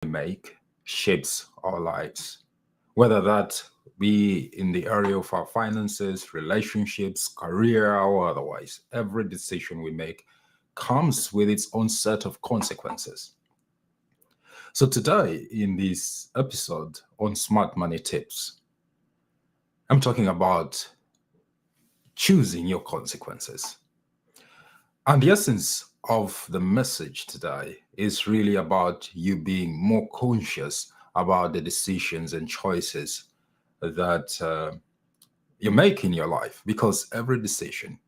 make shapes our lives, whether that be in the area of our finances, relationships, career, or otherwise. Every decision we make comes with its own set of consequences. So, today, in this episode on smart money tips, I'm talking about choosing your consequences. And the essence of the message today is really about you being more conscious about the decisions and choices that you make in your life, because every decision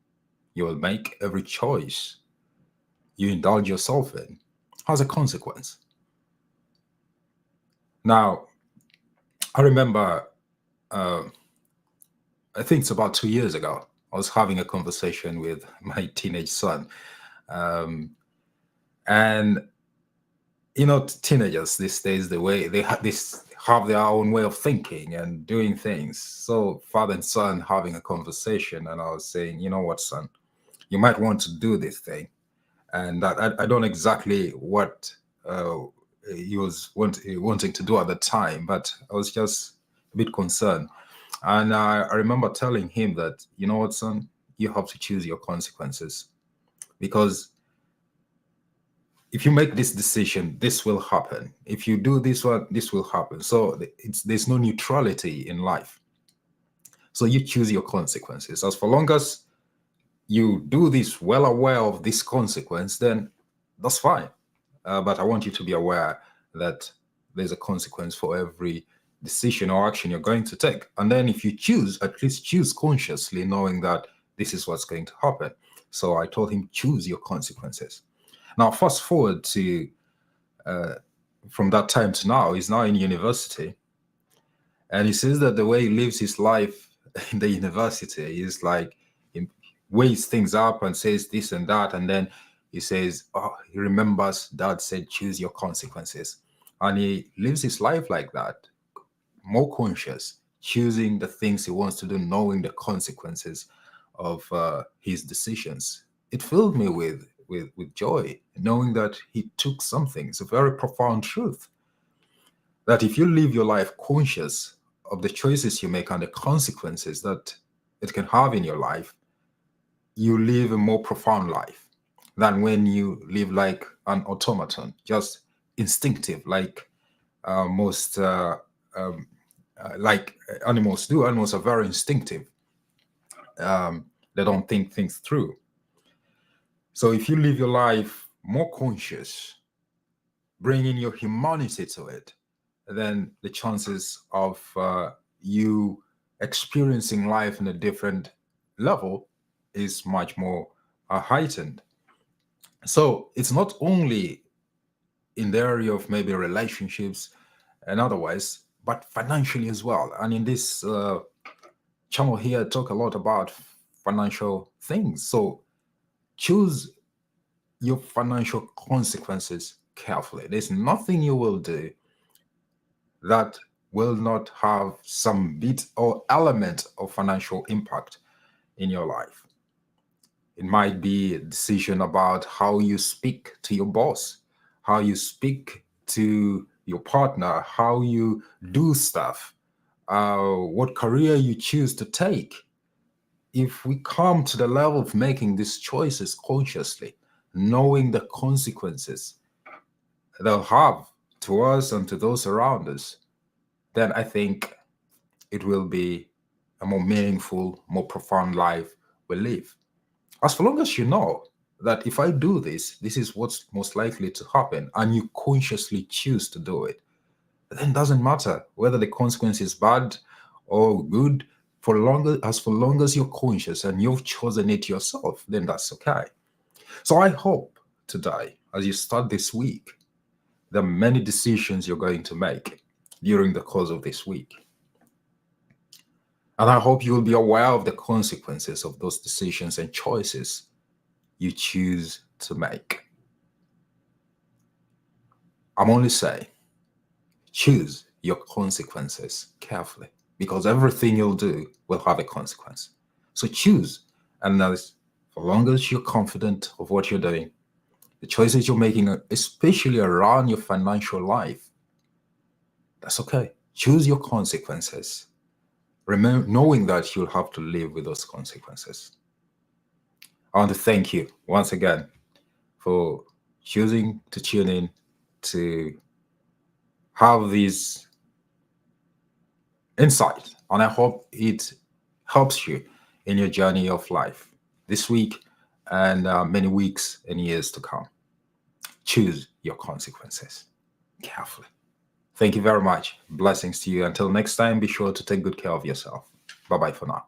you will make, every choice you indulge yourself in, has a consequence. Now, I remember, uh, I think it's about 2 years ago, I was having a conversation with my teenage son. Um, and teenagers these days, the way they have their own way of thinking and doing things. So father and son having a conversation, and I was saying, you know what, son, you might want to do this thing. And I don't exactly what uh, he was wanting to do at the time, but I was just a bit concerned. And I remember telling him that, you know what, son, you have to choose your consequences, because if you make this decision, this will happen. If you do this one, this will happen. So there's no neutrality in life. So you choose your consequences. As for long as you do this well aware of this consequence, then that's fine. But I want you to be aware that there's a consequence for every decision or action you're going to take. And then if you choose, at least choose consciously, knowing that this is what's going to happen. So I told him, choose your consequences. Now, fast forward to uh, from that time to now, he's now in university. And he says that the way he lives his life in the university is like he weighs things up and says this and that. And then he says, oh, he remembers dad said, choose your consequences. And he lives his life like that, more conscious, choosing the things he wants to do, knowing the consequences of his decisions. It filled me with joy, knowing that he took something. It's a very profound truth that if you live your life conscious of the choices you make and the consequences that it can have in your life, you live a more profound life than when you live like an automaton, just instinctive, like most like animals do. Animals are very instinctive. They don't think things through. So if you live your life more conscious, bringing your humanity to it, then the chances of you experiencing life in a different level is much more heightened. So it's not only in the area of maybe relationships and otherwise, but financially as well. And in this channel here, I talk a lot about financial things. So choose your financial consequences carefully. There's nothing you will do that will not have some bit or element of financial impact in your life. It might be a decision about how you speak to your boss, how you speak to your partner, how you do stuff, what career you choose to take. If we come to the level of making these choices consciously, knowing the consequences they'll have to us and to those around us, then I think it will be a more meaningful, more profound life we live. As long as you know that if I do this, this is what's most likely to happen, and you consciously choose to do it, then it doesn't matter whether the consequence is bad or good. For long as you're conscious and you've chosen it yourself, then that's okay. So I hope today, as you start this week, there are many decisions you're going to make during the course of this week. And I hope you will be aware of the consequences of those decisions and choices you choose to make. I'm only saying, choose your consequences carefully, because everything you'll do will have a consequence. So choose, and know, for long as you're confident of what you're doing, the choices you're making, especially around your financial life, That's okay. Choose your consequences. Remember, knowing that you'll have to live with those consequences. I want to thank you once again for choosing to tune in to have these insights. And I hope it helps you in your journey of life this week and many weeks and years to come. Choose your consequences carefully. Thank you very much. Blessings to you. Until next time, be sure to take good care of yourself. Bye bye for now.